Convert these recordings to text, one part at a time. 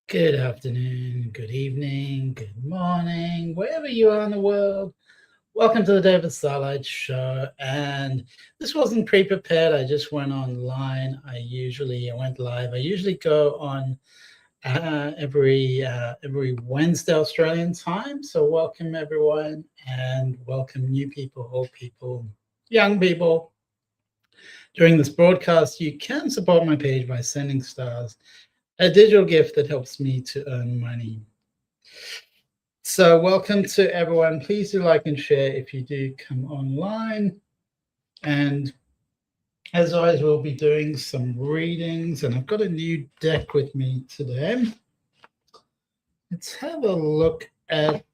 Good afternoon, good evening, good morning, wherever you are in the world. Welcome to the David Starlyte Show. And this wasn't pre-prepared. I just went online. I went live. I usually go on every Wednesday Australian time. So welcome everyone, and welcome new people, old people, young people. During this broadcast, you can support my page by sending stars, a digital gift that helps me to earn money. So welcome to everyone. Please do like and share if you do come online. And as always, we'll be doing some readings. And I've got a new deck with me today. Let's have a look at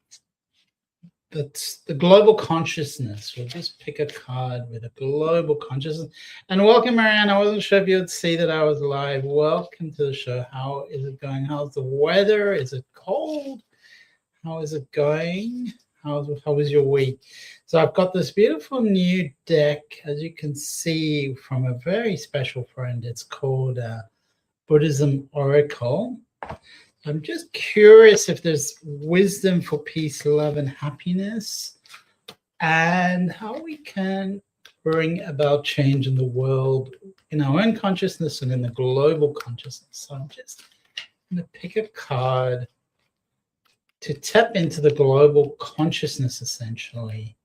the global consciousness. We'll just pick a card with a global consciousness. And welcome, Marianne. I wasn't sure if you would see that I was live. Welcome to the show. How is it going? How's the weather? Is it cold? How is it going? How was your week? So I've got this beautiful new deck, as you can see, from a very special friend. It's called Buddhism Oracle. I'm just curious if there's wisdom for peace, love, and happiness, and how we can bring about change in the world, in our own consciousness and in the global consciousness. So I'm just going to pick a card to tap into the global consciousness, essentially.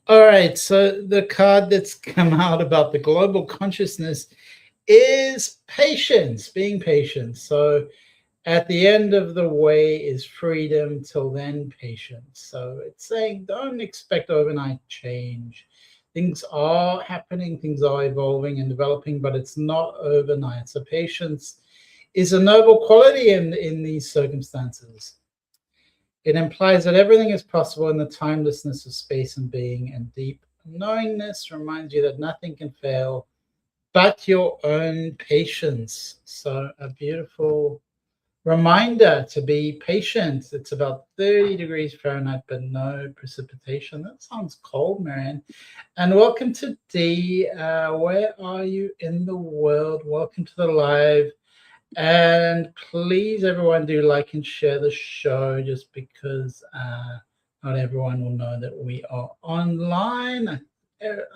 All right, so the card that's come out about the global consciousness is patience, being patient. So at the end of the way is freedom, till then patience. So it's saying don't expect overnight change. Things are happening, things are evolving and developing, but it's not overnight. So patience is a noble quality in these circumstances. It implies that everything is possible in the timelessness of space and being, and deep knowingness reminds you that nothing can fail but your own patience. So a beautiful reminder to be patient. It's about 30 degrees Fahrenheit, but no precipitation. That sounds cold, Marianne. And welcome to Dee. Where are you in the world? Welcome to the live. And please, everyone, do like and share the show, just because not everyone will know that we are online.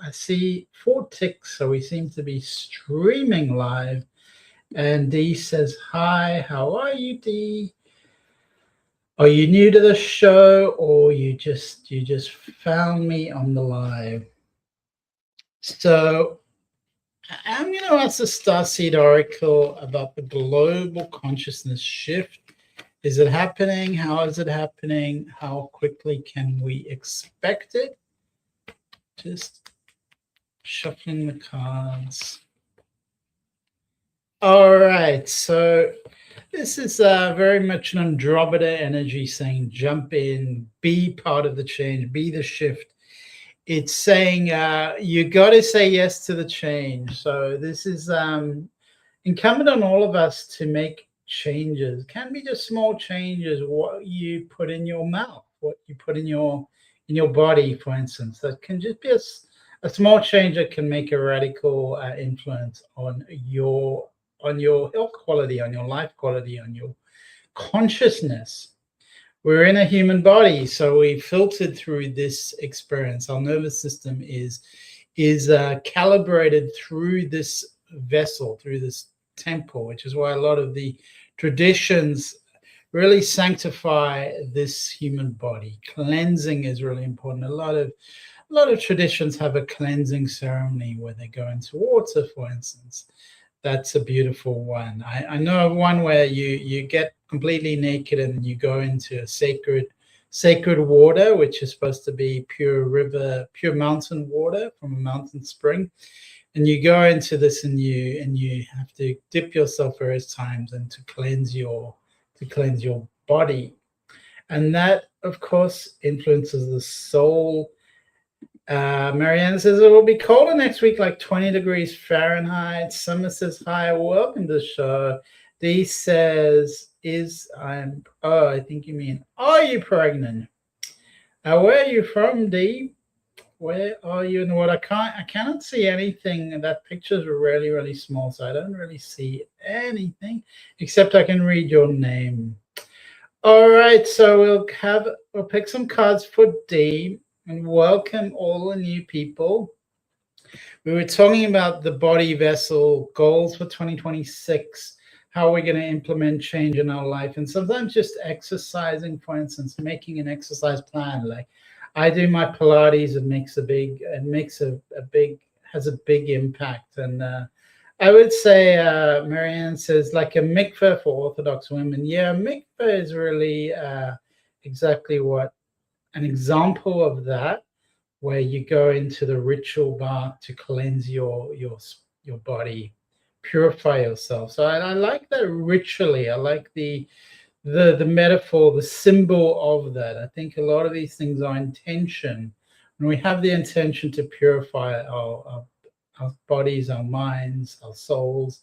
I see 4 ticks, so we seem to be streaming live. And Dee says, hi, how are you, Dee? Are you new to the show, or you just found me on the live? So I'm going to ask the Starseed Oracle about the global consciousness shift. Is it happening? How is it happening? How quickly can we expect it? Just shuffling the cards. All right, so this is very much an Andromeda energy saying jump in, be part of the change, be the shift. It's saying you got to say yes to the change. So this is incumbent on all of us to make changes. It can be just small changes, what you put in your mouth, what you put in your body, for instance. That can just be a small change that can make a radical influence on your health quality, on your life quality, on your consciousness. We're in a human body, so we filtered through this experience. Our nervous system is calibrated through this vessel, through this temple, which is why a lot of the traditions really sanctify this human body. Cleansing is really important. A lot of traditions have a cleansing ceremony where they go into water, for instance. That's a beautiful one. I know of one where you get completely naked and you go into a sacred water, which is supposed to be pure mountain water from a mountain spring. And you go into this and you have to dip yourself various times and to cleanse your body. And that, of course, influences the soul. Marianne says it will be colder next week, like 20 degrees Fahrenheit. Summer says, hi, welcome to the show. Dee says, I think you mean, are you pregnant? Where are you from, Dee? Where are you in the world? I cannot see anything. And that picture's really, really small, so I don't really see anything, except I can read your name. All right, so we'll pick some cards for D and welcome all the new people. We were talking about the body vessel goals for 2026, how we're going to implement change in our life, and sometimes just exercising, for instance, making an exercise plan. Like I do my Pilates, has a big impact. And I would say, Marianne says, like a mikveh for Orthodox women. Yeah, mikveh is really exactly what an example of that, where you go into the ritual bath to cleanse your body, purify yourself. So I like that ritually. I like the metaphor, the symbol of that. I think a lot of these things are intention. When we have the intention to purify our bodies, our minds, our souls,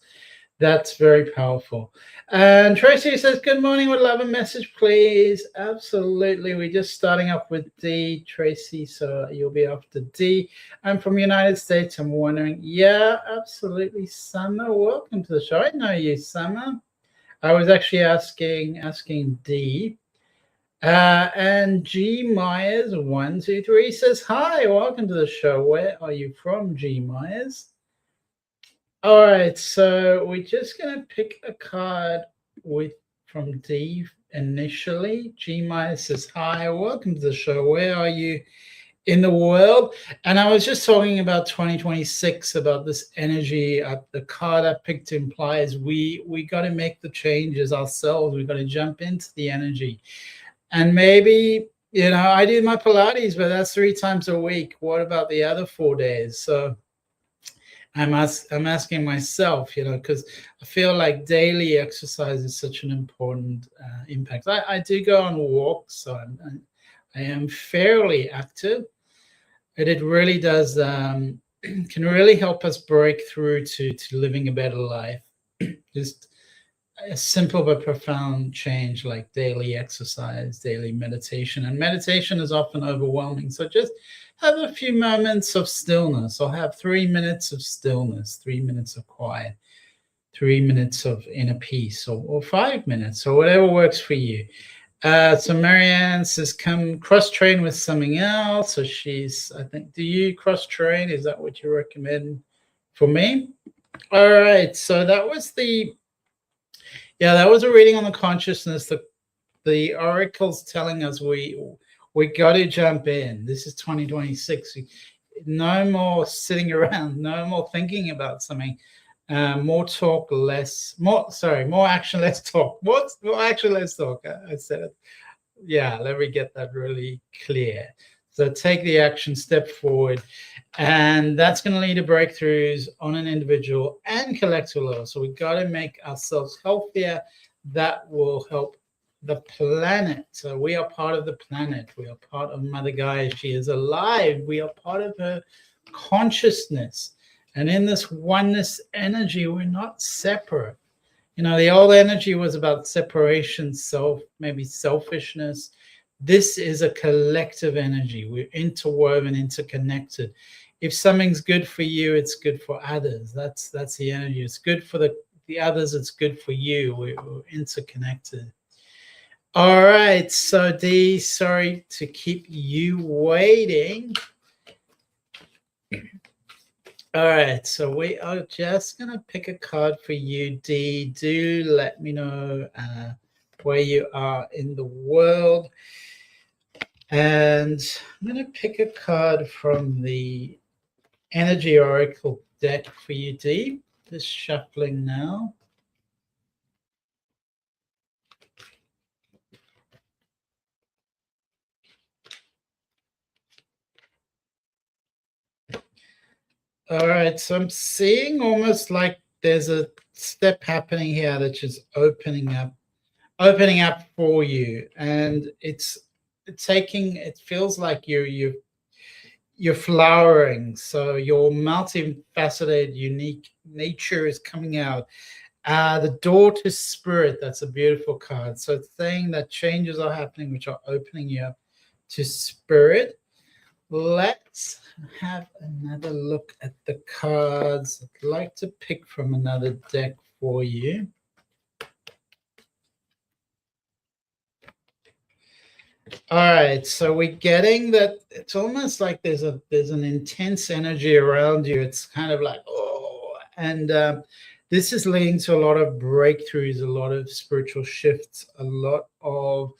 that's very powerful. And Tracy says, good morning, would love a message, please. Absolutely. We're just starting up with D, Tracy, so you'll be after D. I'm from the United States. I'm wondering, yeah, absolutely. Summer, welcome to the show. I know you, Summer. I was actually asking D. And G Myers 123 says, hi, welcome to the show. Where are you from, G Myers? All right, so we're just gonna pick a card from D initially. G Myers says, hi, welcome to the show. Where are you in the world? And I was just talking about 2026, about this energy. The card I picked implies we got to make the changes ourselves. We got to jump into the energy. And maybe, I do my Pilates, but that's 3 times a week. What about the other 4 days? So I'm asking myself, because I feel like daily exercise is such an important impact. I do go on walks, so I am fairly active, but it really does can really help us break through to living a better life. Just a simple but profound change like daily exercise, daily meditation. And meditation is often overwhelming. So just have a few moments of stillness, or have 3 minutes of stillness, 3 minutes of quiet, 3 minutes of inner peace, or 5 minutes, or whatever works for you. So Marianne says, come cross-train with something else. So do you cross-train? Is that what you recommend for me? All right. So that was a reading on the consciousness. The oracle's telling us we got to jump in. This is 2026. No more sitting around. No more thinking about something. More talk, more action, less talk. More action, less talk? I said it. Yeah, let me get that really clear. So take the action, step forward, and that's going to lead to breakthroughs on an individual and collective level. So we've got to make ourselves healthier. That will help the planet. So we are part of the planet. We are part of Mother Gaia. She is alive. We are part of her consciousness. And in this oneness energy, we're not separate. The old energy was about separation, maybe selfishness. This is a collective energy. We're interwoven, interconnected. If something's good for you, it's good for others. That's the energy. It's good for the others. It's good for you. We're interconnected. All right. So D, sorry to keep you waiting. All right, so we are just going to pick a card for you, D. Do let me know where you are in the world. And I'm going to pick a card from the Energy Oracle deck for you, D. Just shuffling now. All right, so I'm seeing almost like there's a step happening here that's just opening up for you, and it feels like you're flowering. So your multifaceted, unique nature is coming out. The door to spirit, that's a beautiful card. So it's saying that changes are happening which are opening you up to spirit. Let's have another look at the cards. I'd like to pick from another deck for you. All right, so we're getting that it's almost like there's an intense energy around you. It's kind of like, oh, and this is leading to a lot of breakthroughs, a lot of spiritual shifts, a lot of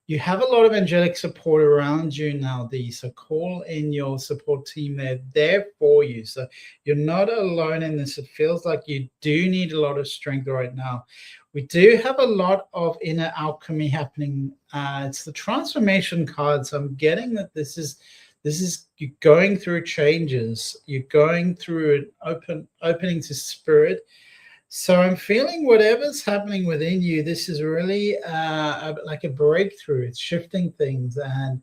you have a lot of angelic support around you now, Dee. So call in your support team. They're there for you. So you're not alone in this. It feels like you do need a lot of strength right now. We do have a lot of inner alchemy happening. It's the transformation card. So I'm getting that this is you're going through changes. You're going through an opening to spirit. So I'm feeling whatever's happening within you, this is really like a breakthrough. It's shifting things, and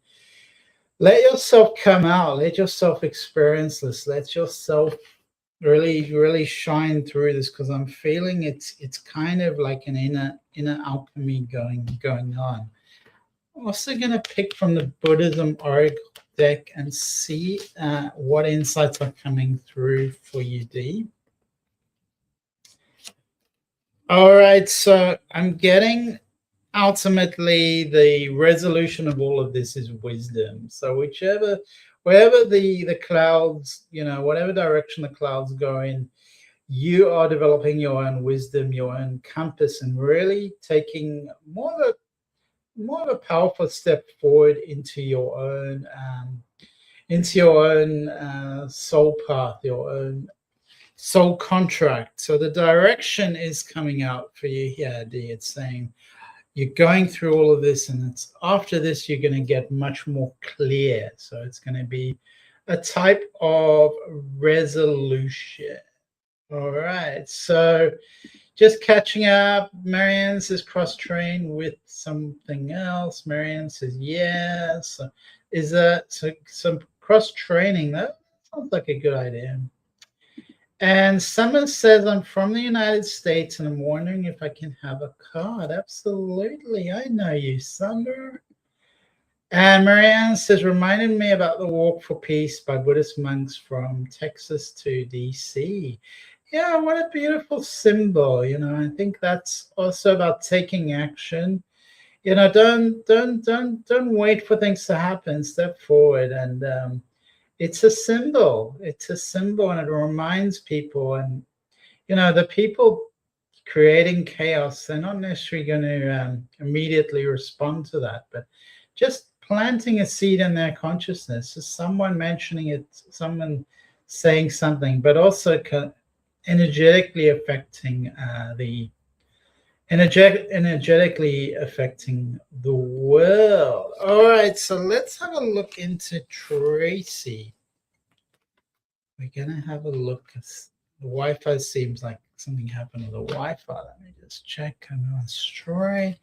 let yourself come out. Let yourself experience this. Let yourself really shine through this, because I'm feeling it's kind of like an inner alchemy going on. I'm also going to pick from the Buddhism Oracle deck and see what insights are coming through for you, Dee. All right, so I'm getting ultimately the resolution of all of this is wisdom. So wherever the clouds, whatever direction the clouds go in, you are developing your own wisdom, your own compass, and really taking more of a powerful step forward into your own soul path, your own soul contract. So the direction is coming out for you here, D. It's saying you're going through all of this, and it's after this you're going to get much more clear. So it's going to be a type of resolution. All right. So just catching up. Marianne says cross-train with something else. Marianne says yes. Is that some cross-training? That sounds like a good idea. And Summer says, I'm from the United States and I'm wondering if I can have a card. Absolutely. I know you, Summer. And Marianne says, reminded me about the Walk for Peace by Buddhist monks from Texas to DC. Yeah, what a beautiful symbol. I think that's also about taking action. Don't wait for things to happen. Step forward. And it's a symbol. It's a symbol, and it reminds people. And the people creating chaos, they're not necessarily going to immediately respond to that, but just planting a seed in their consciousness is someone mentioning it, someone saying something, but also energetically affecting energetically affecting the world. All right, so let's have a look into Tracy. We're gonna have a look. The Wi-Fi seems like something happened with the Wi-Fi. Let me just check. Come on straight.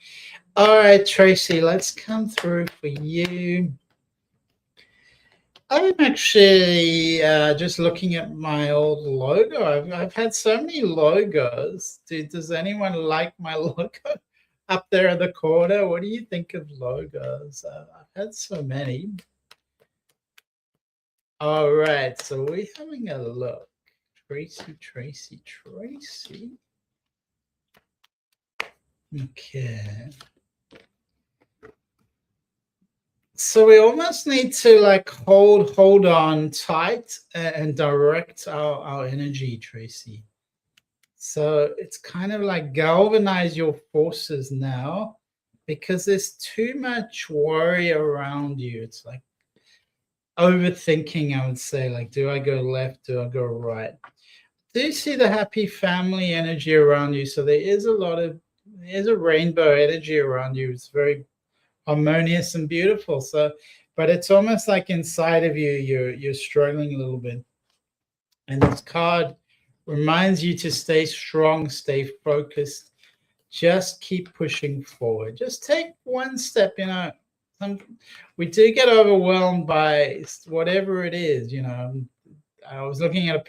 All right, Tracy, let's come through for you. I'm actually just looking at my old logo. I've had so many logos. Does anyone like my logo up there in the corner? What do you think of logos? I've had so many. All right, so we're having a look. Tracy. Okay. So we almost need to hold on tight and direct our energy, Tracy. So it's kind of like galvanize your forces now, because there's too much worry around you. It's like overthinking, I would say, like, do I go left? Do I go right? Do you see the happy family energy around you? So there's a rainbow energy around you. It's very harmonious and beautiful. So, but it's almost like inside of you, you're struggling a little bit. And this card reminds you to stay strong, stay focused, just keep pushing forward. Just take one step. We do get overwhelmed by whatever it is. I was looking at a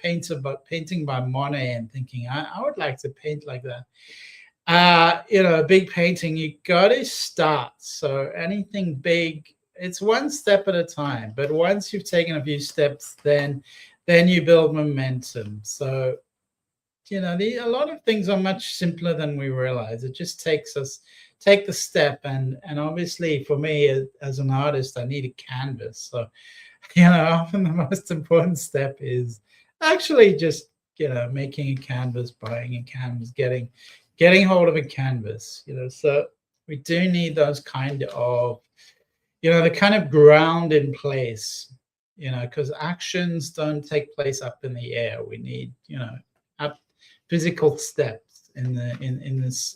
painting by Monet and thinking, I would like to paint like that. A big painting, you got to start. So anything big, it's one step at a time. But once you've taken a few steps, then you build momentum. So a lot of things are much simpler than we realize. It just take the step, and obviously for me as an artist, I need a canvas. So often the most important step is actually just making a canvas, buying a canvas, getting hold of a canvas. So we do need those kind of the kind of ground in place, because actions don't take place up in the air. We need up physical steps in this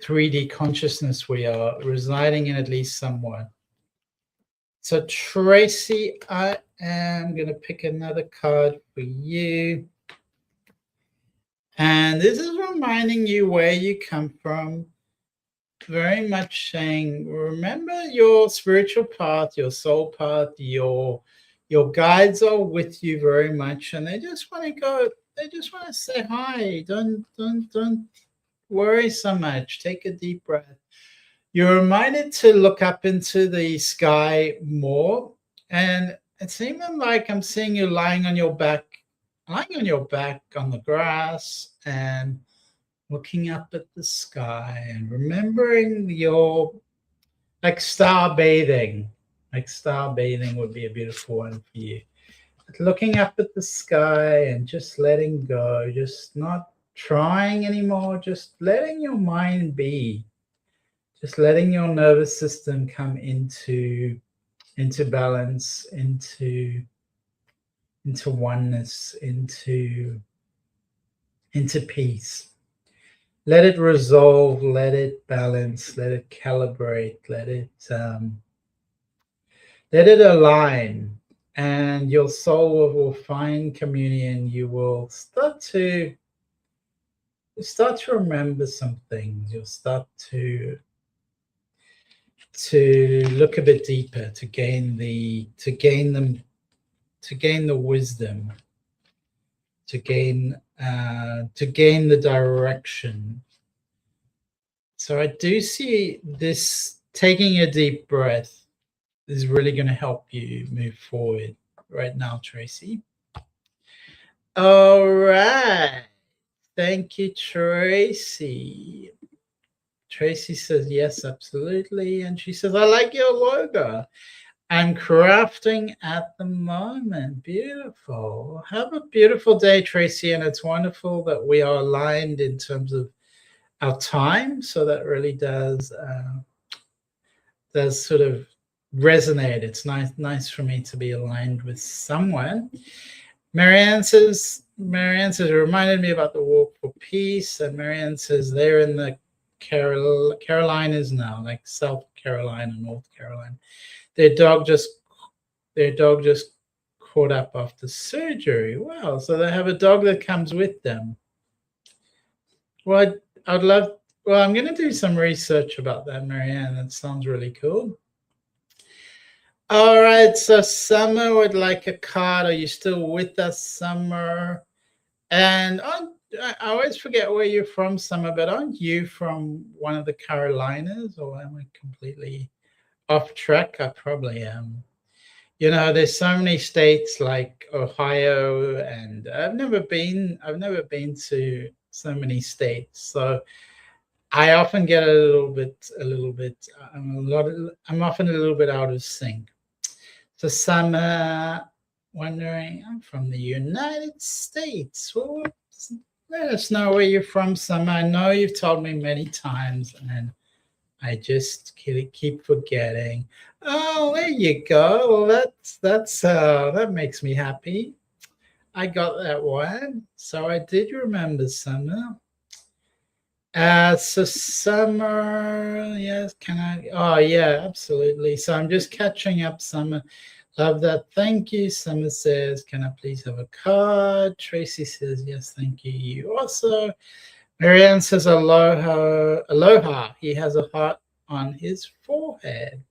3D consciousness we are residing in, at least somewhat. So Tracy, I am going to pick another card for you. And this is reminding you where you come from. Very much saying, remember your spiritual path, your soul path, your guides are with you very much, and they just want to say hi. Don't worry so much. Take a deep breath. You're reminded to look up into the sky more, and it's even like I'm seeing you lying on your back on the grass and looking up at the sky and remembering your star bathing. Star bathing would be a beautiful one for you. But looking up at the sky and just letting go, just not trying anymore, just letting your mind be, just letting your nervous system come into balance, into oneness, into peace. Let it resolve, let it balance, let it calibrate, let it align, and your soul will find communion. You will start to remember some things. You'll start to look a bit deeper, to gain the wisdom, to gain the direction. So I do see this taking a deep breath is really going to help you move forward right now, Tracy. All right. Thank you, Tracy. Tracy says, yes, absolutely. And she says, I like your logo. I'm crafting at the moment. Beautiful. Have a beautiful day, Tracy. And it's wonderful that we are aligned in terms of our time. So that really does sort of resonate. It's nice for me to be aligned with someone. Marianne says, it reminded me about the Walk for Peace. And Marianne says they're in the Carolinas now, like South Carolina, North Carolina. Their dog just caught up after surgery. Wow. So they have a dog that comes with them. Well, I'm going to do some research about that, Marianne. That sounds really cool. All right, so Summer would like a card. Are you still with us, Summer? And I always forget where you're from, Summer, but aren't you from one of the Carolinas, or am I completely off track? I probably am. There's so many states like Ohio, and I've never been to so many states. So I often get a little bit. I'm often a little bit out of sync. So some wondering, I'm from the United States. Well, let us know where you're from, Summer. I know you've told me many times, and I just keep forgetting. Oh, there you go. Well, that makes me happy. I got that one. So I did remember Summer. So Summer, yes, can I? Oh, yeah, absolutely. So I'm just catching up, Summer. Love that. Thank you. Summer says, can I please have a card? Tracy says, yes, thank you. You also. Marianne says, aloha. Aloha. He has a heart on his forehead.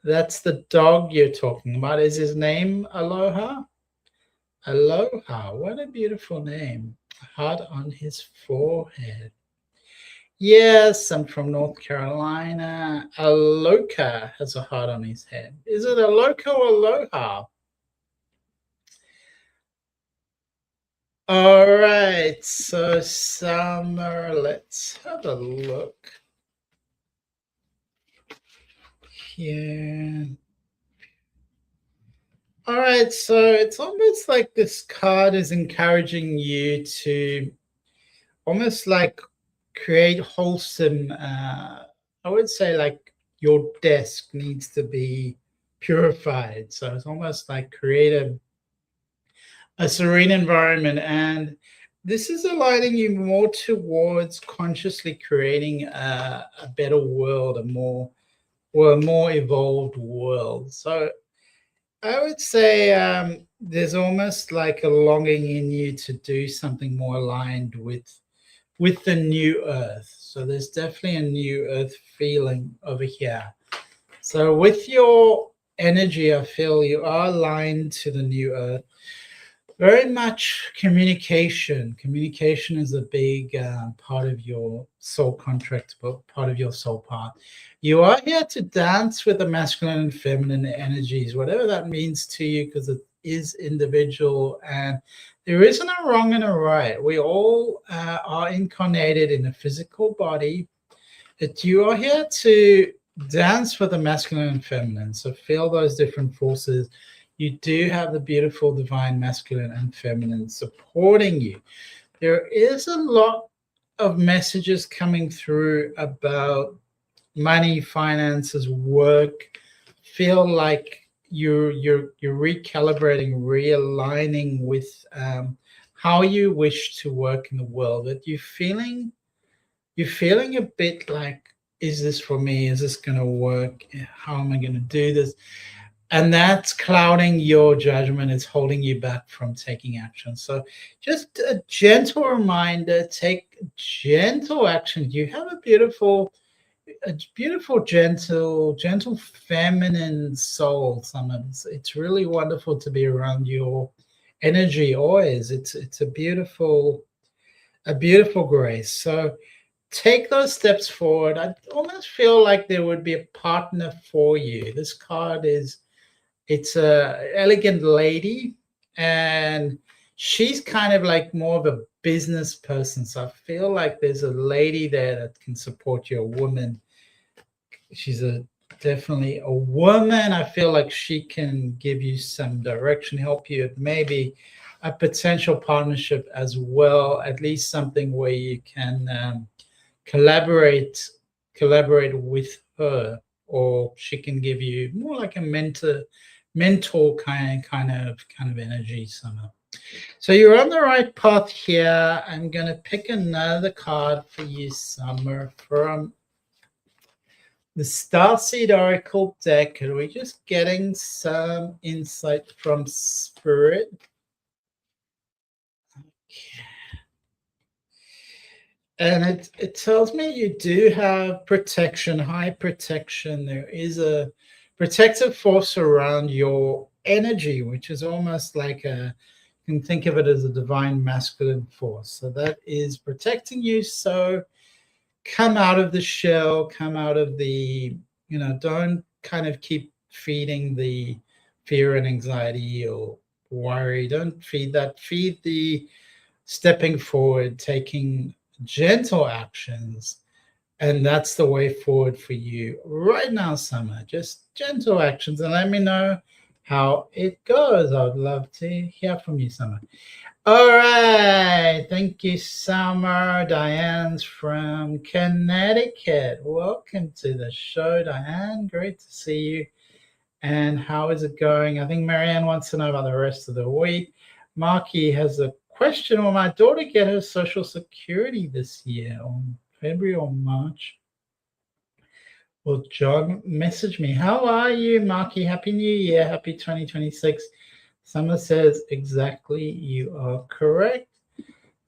That's the dog you're talking about. Is his name Aloha? Aloha. What a beautiful name. A heart on his forehead. Yes, I'm from North Carolina. Aloka has a heart on his head. Is it Aloka or Aloha? All right, so Summer, let's have a look here. All right, so it's almost like this card is encouraging you to almost like create wholesome, I would say like your desk needs to be purified. So it's almost like create a serene environment. And this is aligning you more towards consciously creating a better world, a more evolved world. So I would say there's almost like a longing in you to do something more aligned with the new earth. So there's definitely a new earth feeling over here. So with your energy, I feel you are aligned to the new earth. Very much communication. Communication is a big part of your soul contract, but part of your soul path. You are here to dance with the masculine and feminine energies, whatever that means to you, because it is individual and there isn't a wrong and a right. We all are incarnated in a physical body, that you are here to dance with the masculine and feminine. So feel those different forces. You do have the beautiful divine masculine and feminine supporting you. There is a lot of messages coming through about money, finances, work. Feel like you're recalibrating, realigning with how you wish to work in the world. That you're feeling a bit like, is this for me? Is this going to work? How am I going to do this? And that's clouding your judgment. It's holding you back from taking action. So just a gentle reminder, take gentle action. You have a beautiful, gentle feminine soul. It's really wonderful to be around your energy always. It's a beautiful grace. So take those steps forward. I almost feel like there would be a partner for you. This card is, it's a elegant lady, and she's kind of like more of a business person. So I feel like there's a lady there that can support you, a woman. She's a definitely a woman. I feel like she can give you some direction, help you with maybe a potential partnership as well, at least something where you can collaborate with her, or she can give you more like a mentor kind of energy somehow. So you're on the right path here. I'm going to pick another card for you, Summer, from the Starseed Oracle deck. Are we just getting some insight from Spirit? Okay. And it tells me you do have protection, high protection. There is a protective force around your energy, which is almost like you can think of it as a divine masculine force. So that is protecting you. So come out of the shell, come out of the, don't kind of keep feeding the fear and anxiety or worry. Don't feed that. Feed the stepping forward, taking gentle actions. And that's the way forward for you right now, Summer. Just gentle actions, and let me know how it goes. I would love to hear from you, Summer. All right. Thank you, Summer. Diane's from Connecticut. Welcome to the show, Diane. Great to see you. And how is it going? I think Marianne wants to know about the rest of the week. Marky has a question. Will my daughter get her Social Security this year, on February or March? Well, John, message me. How are you, Marky? Happy New Year. Happy 2026. Summer says, exactly, you are correct.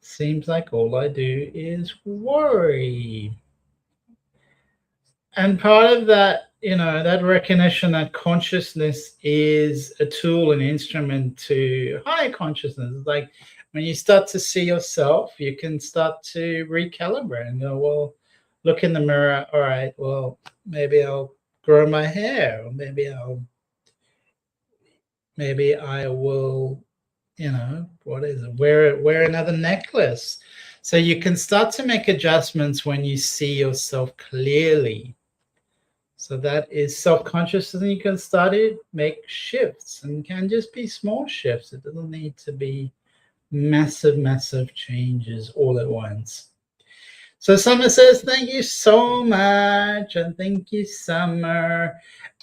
Seems like all I do is worry. And part of that, that recognition that consciousness is a tool, an instrument to higher consciousness. It's like when you start to see yourself, you can start to recalibrate and go, well, look in the mirror. All right, well, maybe I'll grow my hair, or maybe I will, what is it? Wear another necklace. So you can start to make adjustments when you see yourself clearly. So that is self-conscious, and you can start to make shifts, and can just be small shifts. It doesn't need to be massive changes all at once. So Summer says, thank you so much. And thank you, Summer.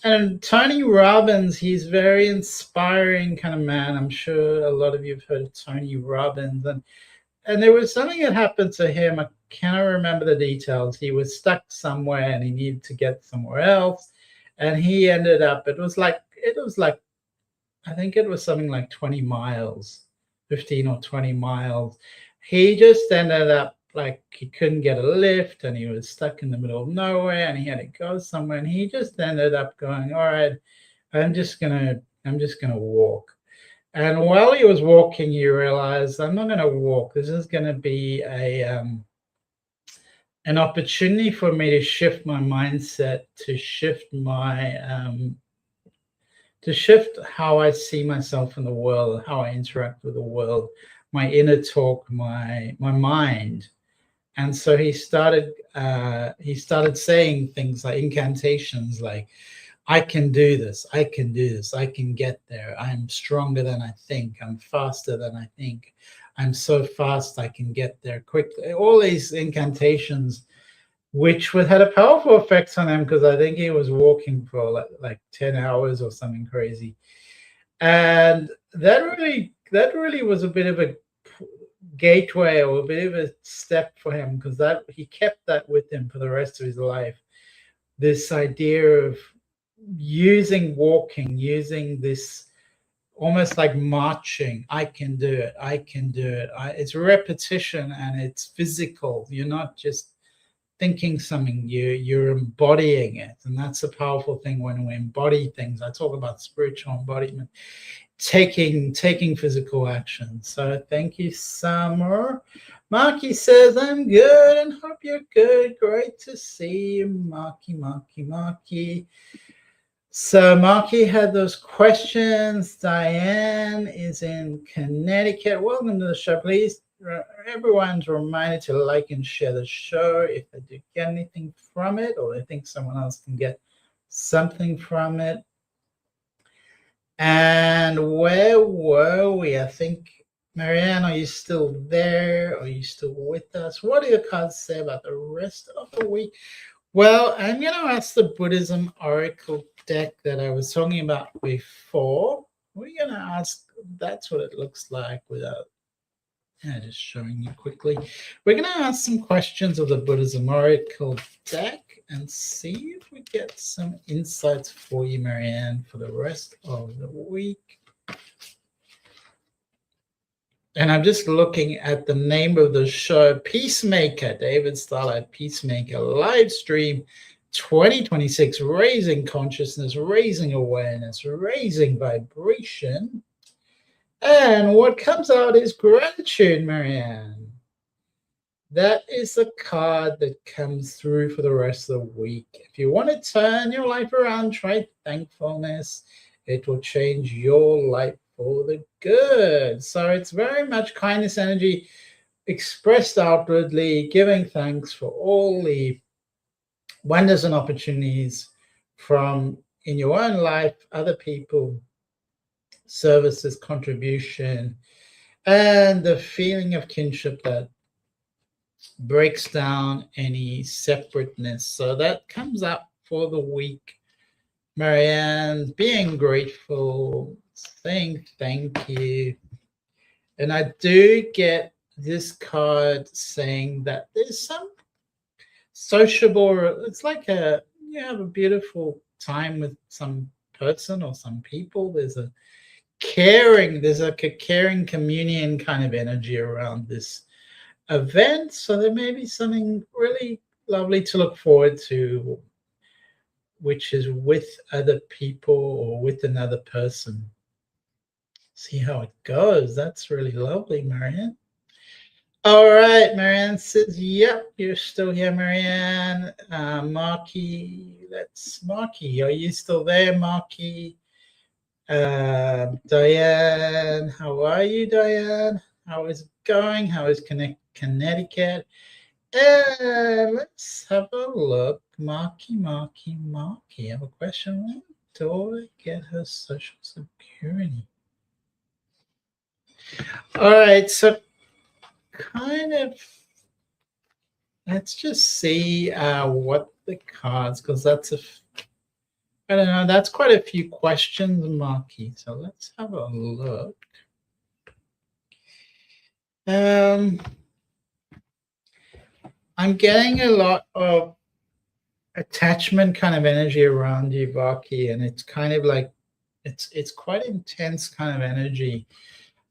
And Tony Robbins, he's very inspiring kind of man. I'm sure a lot of you have heard of Tony Robbins. And there was something that happened to him. I cannot remember the details. He was stuck somewhere and he needed to get somewhere else. And he ended up, it was like, I think it was something like 20 miles, 15 or 20 miles. He just ended up like he couldn't get a lift and he was stuck in the middle of nowhere and he had to go somewhere, and he just ended up going, all right, I'm just gonna walk. And while he was walking, he realized, I'm not gonna walk. This is gonna be an opportunity for me to shift my mindset, to shift how I see myself in the world, how I interact with the world, my inner talk, my mind. And so he started saying things like incantations, like, I can do this, I can do this, I can get there, I'm stronger than I think, I'm faster than I think, I'm so fast I can get there quickly. All these incantations, which had a powerful effect on him, because I think he was walking for like 10 hours or something crazy. And that really was a bit of a gateway, or a bit of a step for him, because that he kept that with him for the rest of his life. This idea of using this almost like marching. I can do it. I can do it. It's repetition and it's physical. You're not just thinking something, you're embodying it. And that's a powerful thing when we embody things. I talk about spiritual embodiment, taking physical action. So thank you, Summer. Marky says, I'm good and hope you're good. Great to see you, Marky. So Marky had those questions. Diane is in Connecticut. Welcome to the show. Please, everyone's reminded to like and share the show if they do get anything from it, or they think someone else can get something from it. And where were we? I think, Marianne, are you still there? Are you still with us? What do your cards say about the rest of the week? Well, I'm going to ask the Buddhism Oracle deck that I was talking about before. We're going to ask, that's what it looks like without just showing you quickly. We're going to ask some questions of the Buddhism Oracle deck and see if we get some insights for you, Marianne, for the rest of the week. And I'm just looking at the name of the show, Peacemaker, David Starlyte, Peacemaker, live stream 2026, raising consciousness, raising awareness, raising vibration. And what comes out is gratitude, Marianne. That is the card that comes through for the rest of the week. If you want to turn your life around, try thankfulness. It will change your life for the good. So it's very much kindness energy expressed outwardly, giving thanks for all the wonders and opportunities from in your own life, other people, services, contribution, and the feeling of kinship that breaks down any separateness. So that comes up for the week. Marianne, being grateful, saying thank you. And I do get this card saying that there's some sociable, it's like you have a beautiful time with some person or some people. There's a caring communion kind of energy around this event. So there may be something really lovely to look forward to, which is with other people or with another person. See how it goes. That's really lovely, Marianne. All right, Marianne says, yep, you're still here, Marianne. Marky, are you still there, Marky? Diane, how are you, Diane? How is it going? How is Connecticut? And let's have a look. Marky. I have a question. When do I get her social security? All right, so kind of let's just see what the cards, because I don't know, that's quite a few questions, Marky. So let's have a look. I'm getting a lot of attachment kind of energy around you, Marky, and it's kind of like it's quite intense kind of energy.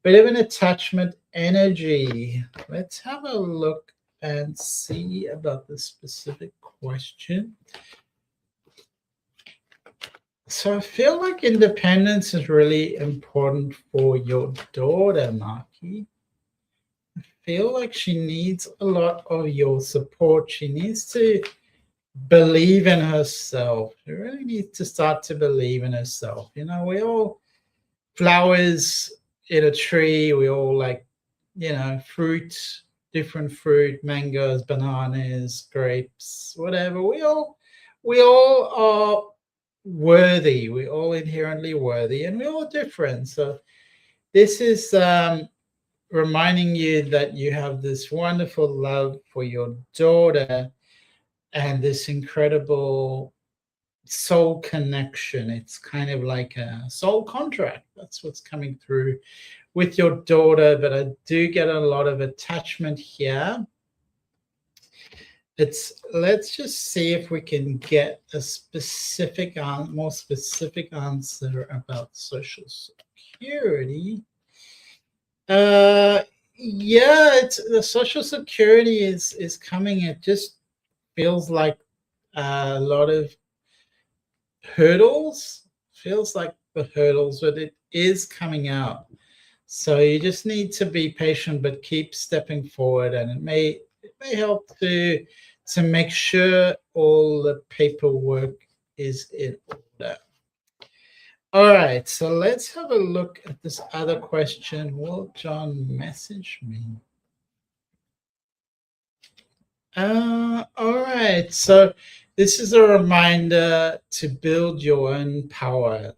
Bit of an attachment energy. Let's have a look and see about the specific question. So I feel like independence is really important for your daughter, Marky. I feel like she needs a lot of your support. She needs to believe in herself. She really needs to start to believe in herself. You know, we all flowers in a tree, we all like, you know, fruit, different fruit, mangoes, bananas, grapes, whatever. We all are worthy. We're all inherently worthy, and we're all different. So this is reminding you that you have this wonderful love for your daughter and this incredible soul connection. It's kind of like a soul contract. That's what's coming through with your daughter. But I do get a lot of attachment here. Let's just see if we can get a more specific answer about social security. Yeah, it's the social security is coming. It just feels like a lot of hurdles. Feels like the hurdles, but it is coming out. So you just need to be patient, but keep stepping forward, and it may help to make sure all the paperwork is in order. All right, so let's have a look at this other question. Will John message me? All right, so this is a reminder to build your own power.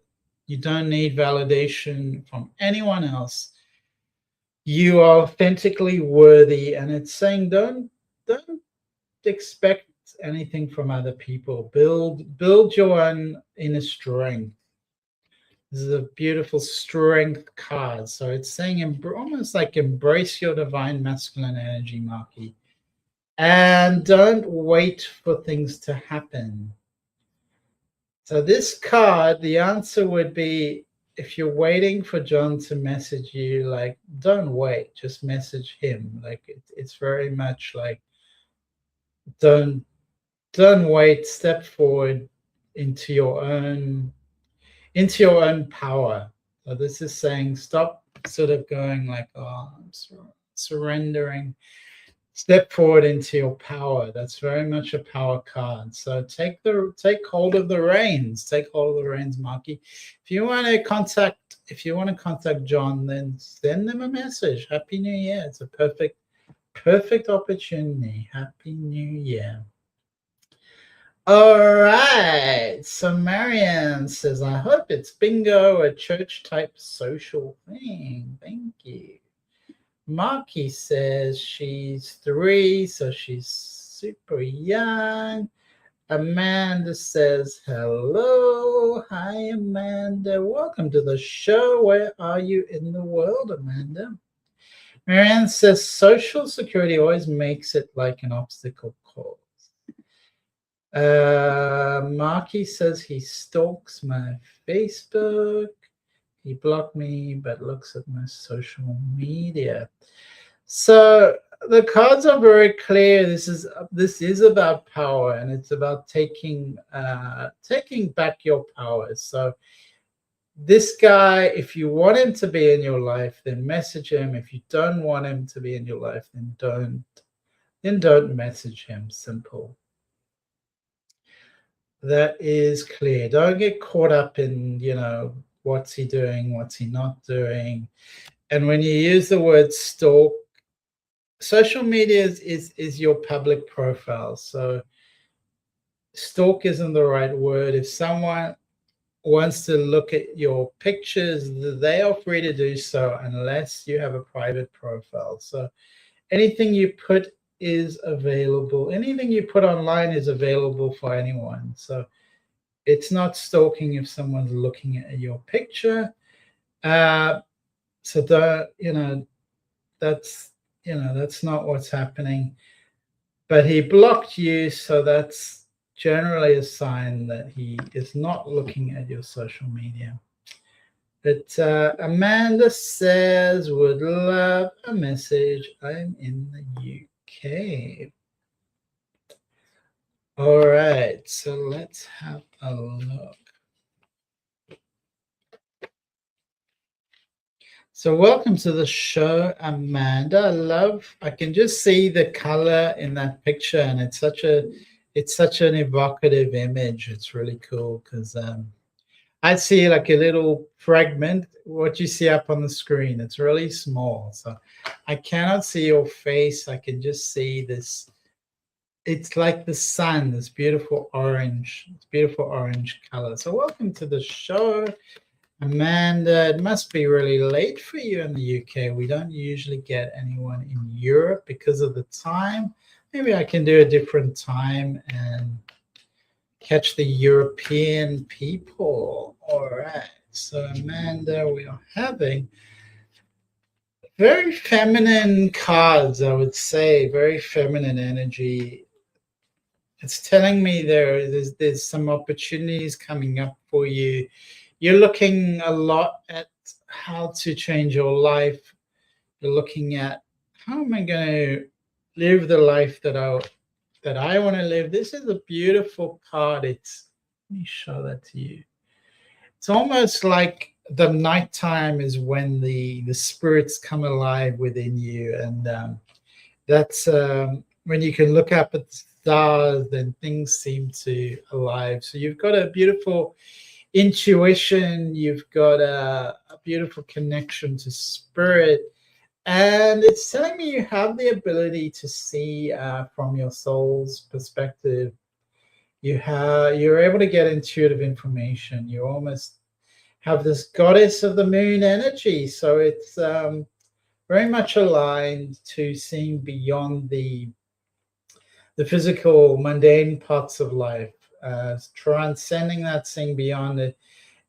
You don't need validation from anyone else. You are authentically worthy, and it's saying don't expect anything from other people. Build your own inner strength. This is a beautiful strength card. So it's saying almost like embrace your divine masculine energy, Marky. And don't wait for things to happen. So this card, the answer would be, if you're waiting for John to message you, like, don't wait, just message him. Like it's very much like don't wait, step forward into your own power. So this is saying stop sort of going like, oh, I'm surrendering. Step forward into your power. That's very much a power card. So take hold of the reins. Take hold of the reins, Marky. If you want to contact John, then send them a message. Happy New Year. It's a perfect opportunity. Happy New Year. All right. So Marianne says, I hope it's bingo, a church type social thing. Thank you. Marky says she's 3, so she's super young. Amanda says, hello. Hi, Amanda. Welcome to the show. Where are you in the world, Amanda? Marianne says, social security always makes it like an obstacle course. Marky says he stalks my Facebook. He blocked me, but looks at my social media. So the cards are very clear. This is about power, and it's about taking back your power. So this guy, if you want him to be in your life, then message him. If you don't want him to be in your life, then don't message him. Simple. That is clear. Don't get caught up in, what's he doing, what's he not doing. And when you use the word stalk, social media is your public profile. So stalk isn't the right word. If someone wants to look at your pictures, they are free to do so unless you have a private profile. So anything you put is available. Anything you put online is available for anyone. So it's not stalking if someone's looking at your picture. So that's not what's happening. But he blocked you, so that's generally a sign that he is not looking at your social media. But Amanda says, would love a message. I'm in the UK. All right, so let's have a look. So welcome to the show, Amanda. I can just see the color in that picture, and it's such an evocative image. It's really cool because I see like a little fragment, what you see up on the screen. It's really small, so I cannot see your face. I can just see this. It's like the sun, this beautiful orange color. So welcome to the show, Amanda. It must be really late for you in the UK. We don't usually get anyone in Europe because of the time. Maybe I can do a different time and catch the European people. All right. So, Amanda, we are having very feminine cards, I would say, very feminine energy. It's telling me there's some opportunities coming up for you. You're looking a lot at how to change your life. You're looking at how am I going to live the life that I want to live. This is a beautiful card. Let me show that to you. It's almost like the nighttime is when the spirits come alive within you, and that's when you can look up at the stars, then things seem to alive. So you've got a beautiful intuition, you've got a beautiful connection to spirit, and it's telling me you have the ability to see from your soul's perspective. You're able to get intuitive information. You almost have this goddess of the moon energy, so it's very much aligned to seeing beyond the physical mundane parts of life, transcending that, seeing beyond it,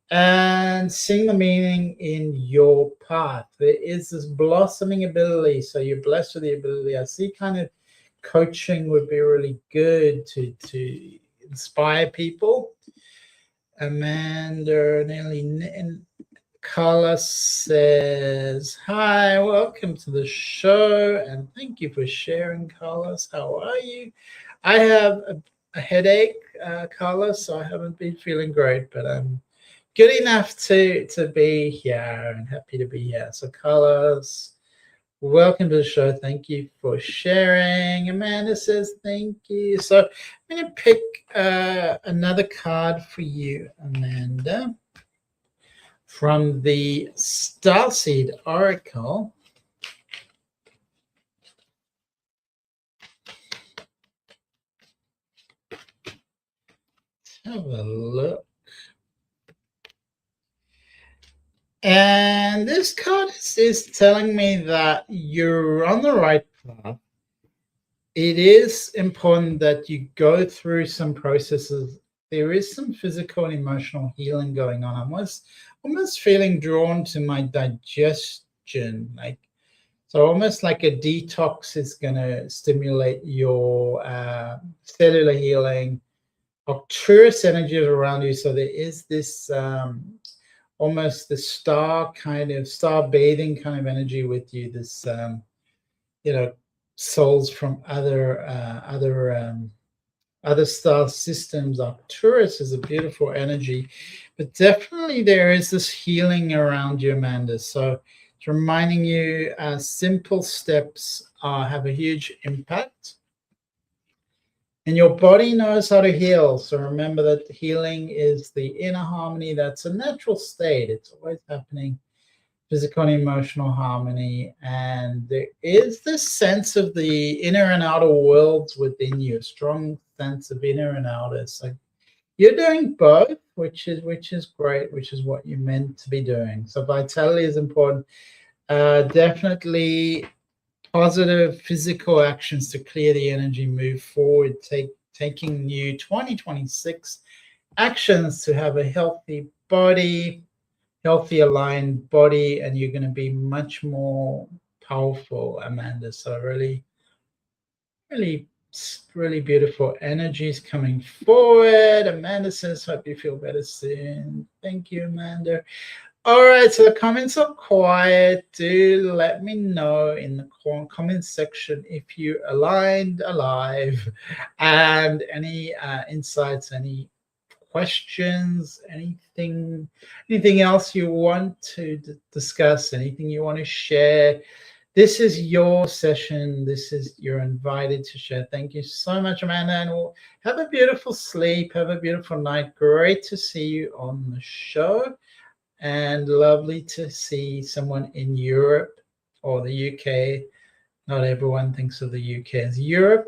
and seeing the meaning in your path. There is this blossoming ability, so you're blessed with the ability. I see kind of coaching would be really good to inspire people. Amanda and Carla says, hi, welcome to the show, and thank you for sharing, Carlos. How are you? I have a headache, Carla, so I haven't been feeling great, but I'm good enough to be here and happy to be here. So, Carlos, welcome to the show. Thank you for sharing. Amanda says thank you. So I'm going to pick another card for you, Amanda, from the Starseed Oracle. Let's have a look. And this card is telling me that you're on the right path. It is important that you go through some processes. There is some physical and emotional healing going on. I'm almost feeling drawn to my digestion, so almost like a detox is going to stimulate your cellular healing. Arcturus energy is around you, so there is this almost the star bathing kind of energy with you. This souls from other other star systems. Arcturus is a beautiful energy, but definitely there is this healing around you, Amanda. So it's reminding you simple steps have a huge impact. And your body knows how to heal. So remember that healing is the inner harmony. That's a natural state. It's always happening. Physical and emotional harmony. And there is this sense of the inner and outer worlds within you, a strong sense of inner and outer. So you're doing both, which is great, which is what you're meant to be doing. So vitality is important. Definitely positive physical actions to clear the energy, move forward, taking new 2026 actions to have a healthy body, healthy aligned body, and you're going to be much more powerful, Amanda. So really, really, really beautiful energies coming forward. Amanda says, hope you feel better soon. Thank you, Amanda. All right, so the comments are quiet. Do let me know in the comment section if you aligned, alive, and any insights, any questions, anything else you want to discuss, anything you want to share. This is your session. You're invited to share. Thank you so much, Amanda, and we'll have a beautiful sleep. Have a beautiful night. Great to see you on the show. And lovely to see someone in Europe or the UK. Not everyone thinks of the UK as Europe.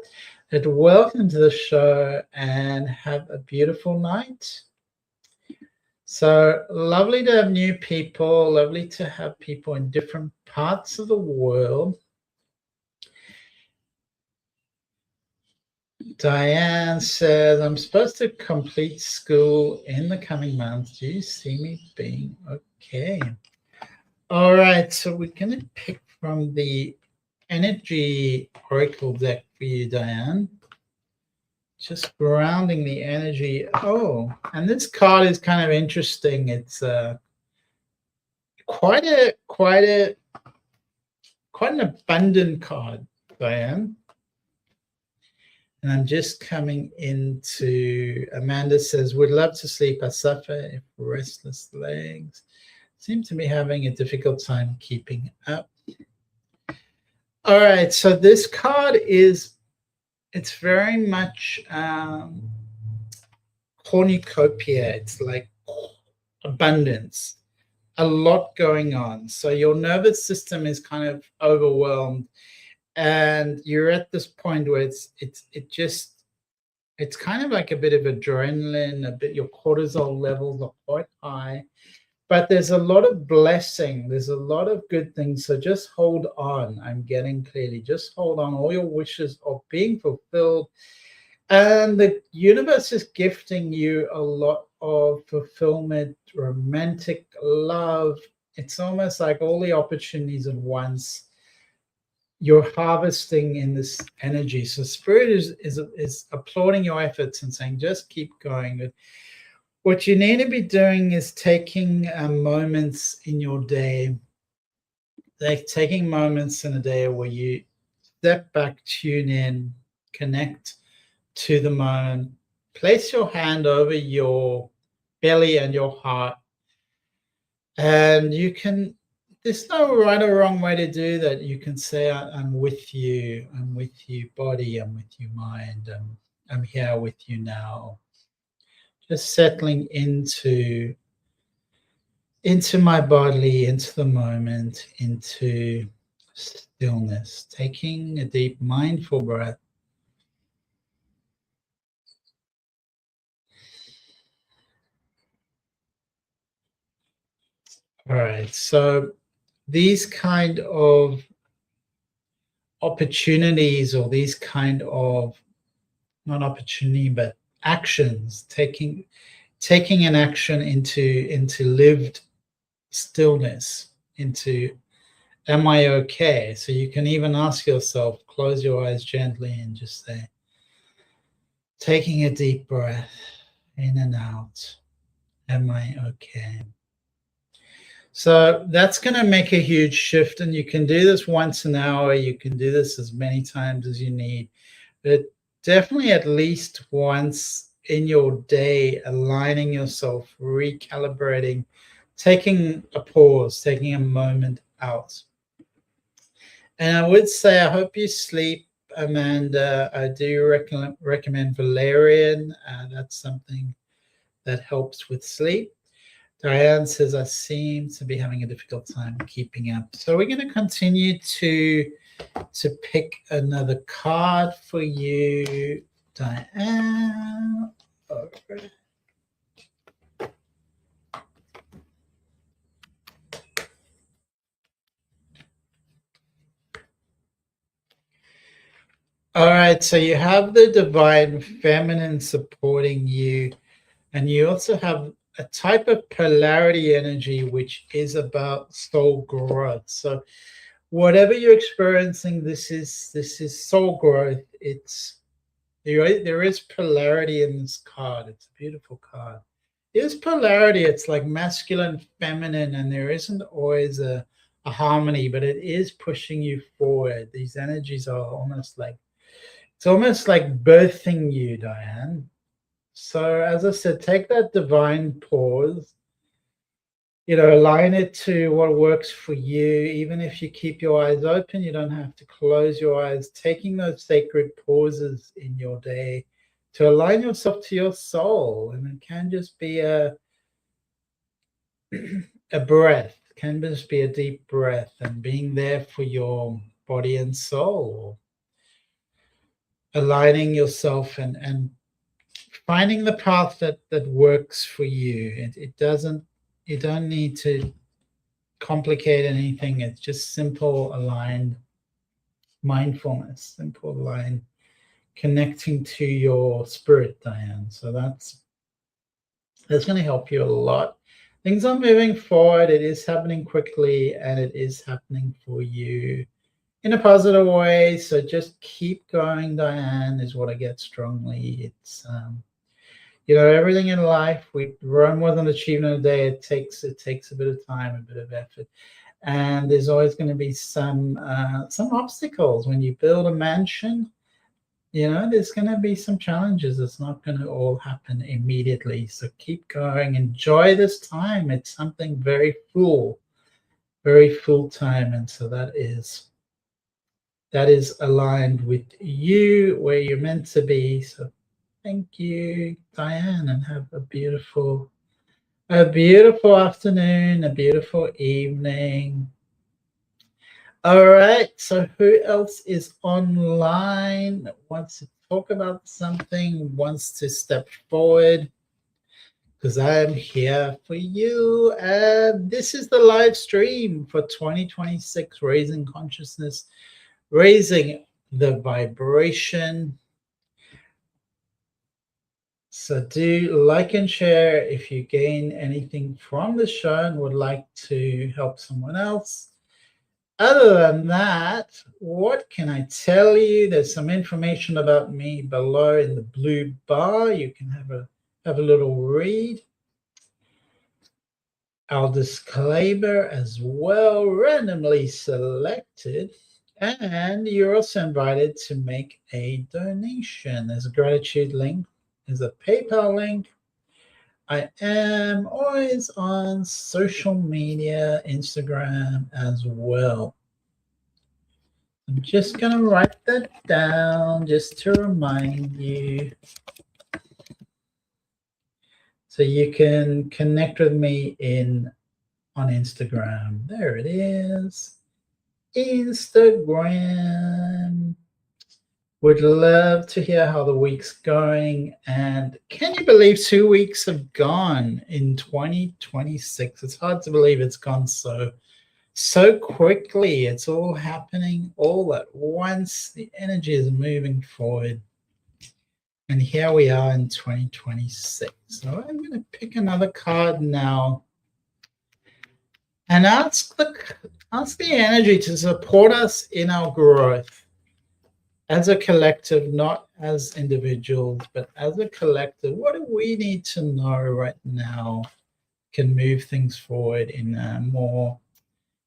But welcome to the show and have a beautiful night. So lovely to have new people, lovely to have people in different parts of the world. Diane says, I'm supposed to complete school in the coming months. Do you see me being okay? All right, so we're going to pick from the energy oracle deck for you, Diane. Just grounding the energy. Oh, and this card is kind of interesting. It's quite an abundant card, Diane. And I'm just coming into, Amanda says, would love to sleep. I suffer if restless legs. Seem to be having a difficult time keeping up. All right, so this card it's very much cornucopia. It's like abundance, a lot going on. So your nervous system is kind of overwhelmed, and you're at this point where it's kind of like a bit of adrenaline, your cortisol levels are quite high. But there's a lot of blessing. There's a lot of good things. So just hold on. I'm getting clearly. Just hold on. All your wishes are being fulfilled. And the universe is gifting you a lot of fulfillment, romantic love. It's almost like all the opportunities at once. You're harvesting in this energy. So spirit is applauding your efforts and saying, just keep going. What you need to be doing is taking moments in your day, like taking moments in a day where you step back, tune in, connect to the moment, place your hand over your belly and your heart, and there's no right or wrong way to do that. You can say, I'm with you, body, I'm with you, mind, I'm here with you now. Just settling into my body, into the moment, into stillness, taking a deep mindful breath. All right, so these kind of opportunities, or these kind of, not opportunity, but actions, taking an action into lived stillness, into am I okay? So you can even ask yourself, close your eyes gently and just say, taking a deep breath in and out, am I okay? So that's going to make a huge shift, and you can do this once an hour. You can do this as many times as you need, but definitely at least once in your day, aligning yourself, recalibrating, taking a pause, taking a moment out. And I would say, I hope you sleep, Amanda. I do recommend valerian. That's something that helps with sleep. Diane says, I seem to be having a difficult time keeping up. So we're going to continue to pick another card for you, Diane. Okay. All right, so you have the divine feminine supporting you, and you also have a type of polarity energy, which is about soul growth. So whatever you're experiencing, this is soul growth. It's there is polarity in this card. It's a beautiful card. There's polarity. It's like masculine, feminine, and there isn't always a harmony, but it is pushing you forward. These energies are almost like, it's almost like birthing you, Diane. So as I said, take that divine pause, align it to what works for you. Even if you keep your eyes open, you don't have to close your eyes. Taking those sacred pauses in your day to align yourself to your soul. And it can just be a breath, it can just be a deep breath and being there for your body and soul. Aligning yourself and finding the path that works for you. It doesn't, you don't need to complicate anything. It's just simple, aligned mindfulness, simple, aligned connecting to your spirit, Diane. So that's going to help you a lot. Things are moving forward. It is happening quickly, and it is happening for you in a positive way. So just keep going, Diane, is what I get strongly. It's everything in life, we run with an achievement a day. It takes a bit of time, a bit of effort, and there's always going to be some obstacles when you build a mansion. There's going to be some challenges. It's not going to all happen immediately. So keep going. Enjoy this time. It's something very full time, and so that is aligned with you where you're meant to be. So thank you, Diane, and have a beautiful afternoon, a beautiful evening. All right, so who else is online, wants to talk about something, wants to step forward? Because I am here for you. And this is the live stream for 2026, Raising Consciousness, raising the vibration. So do like and share if you gain anything from the show and would like to help someone else. Other than that, what can I tell you? There's some information about me below in the blue bar. You can have a little read. Our disclaimer as well, randomly selected. And you're also invited to make a donation. There's a gratitude link. There's a PayPal link. I am always on social media, Instagram as well. I'm just going to write that down just to remind you. So you can connect with me on Instagram. There it is. Instagram. Would love to hear how the week's going. And can you believe 2 weeks have gone in 2026? It's hard to believe it's gone so quickly. It's all happening all at once. The energy is moving forward. And here we are in 2026. So I'm going to pick another card now and ask the energy to support us in our growth as a collective, not as individuals, but as a collective. What do we need to know right now can move things forward in a more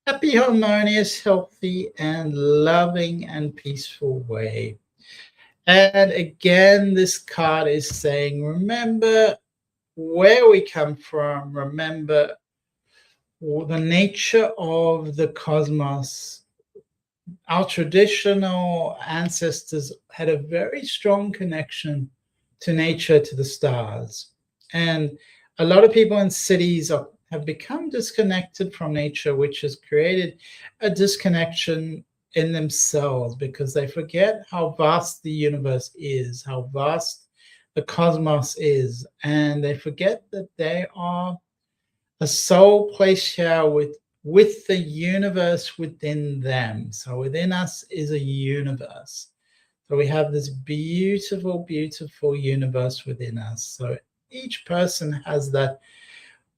happy, harmonious, healthy, and loving and peaceful way? And again, this card is saying, remember where we come from, remember the nature of the cosmos. Our traditional ancestors had a very strong connection to nature, to the stars. And a lot of people in cities have become disconnected from nature, which has created a disconnection in themselves because they forget how vast the universe is, how vast the cosmos is, and they forget that they are a soul placed here with the universe within them. So within us is a universe. So we have this beautiful, beautiful universe within us. So each person has that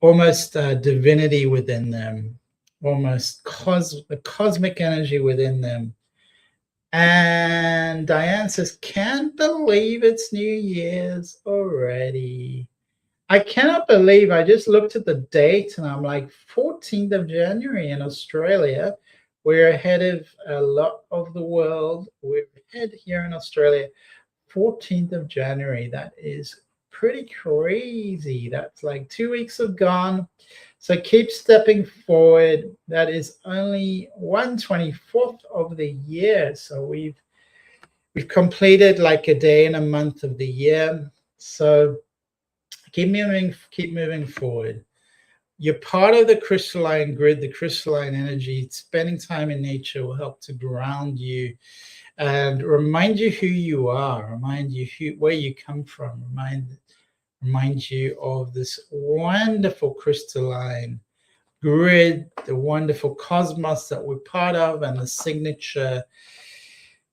almost divinity within them, almost the cosmic energy within them. And Diane says, can't believe it's New Year's already. I cannot believe I just looked at the date and I'm like 14th of January in Australia. We're ahead of a lot of the world. We're ahead here in Australia, 14th of January. That is pretty crazy. That's like 2 weeks have gone. So keep stepping forward. That is only 1/24th of the year. So we've completed like a day and a month of the year. So keep moving forward. You're part of the crystalline grid, the crystalline energy. Spending time in nature will help to ground you and remind you who you are, remind you where you come from, remind you of this wonderful crystalline grid, the wonderful cosmos that we're part of, and the signature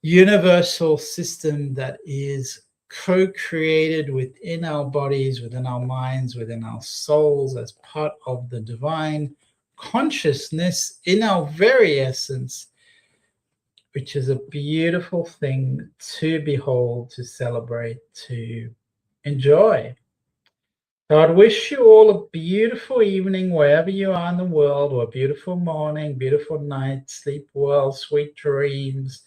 universal system that is co-created within our bodies, within our minds, within our souls, as part of the divine consciousness in our very essence, which is a beautiful thing to behold, to celebrate, to enjoy. So I'd wish you all a beautiful evening wherever you are in the world, or a beautiful morning, beautiful night, sleep well, sweet dreams.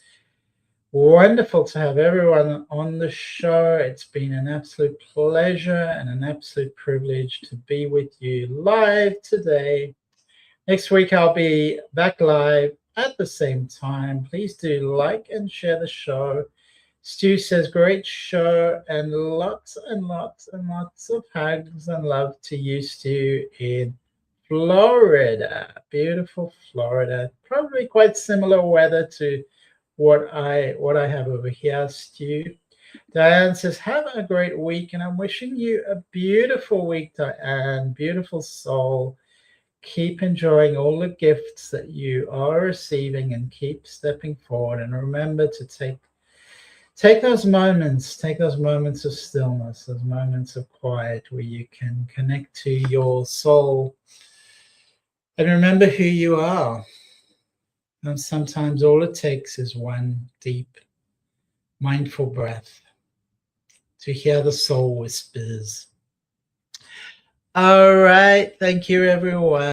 Wonderful to have everyone on the show. It's been an absolute pleasure and an absolute privilege to be with you live today. Next week, I'll be back live at the same time. Please do like and share the show. Stu says, great show, and lots and lots and lots of hugs and love to you, Stu, in Florida. Beautiful Florida. Probably quite similar weather to what I have over here, Stu. Diane says, have a great week, and I'm wishing you a beautiful week, Diane. Beautiful soul. Keep enjoying all the gifts that you are receiving and keep stepping forward. And remember to take those moments of stillness, those moments of quiet where you can connect to your soul and remember who you are. And sometimes all it takes is one deep, mindful breath to hear the soul whispers. All right. Thank you, everyone.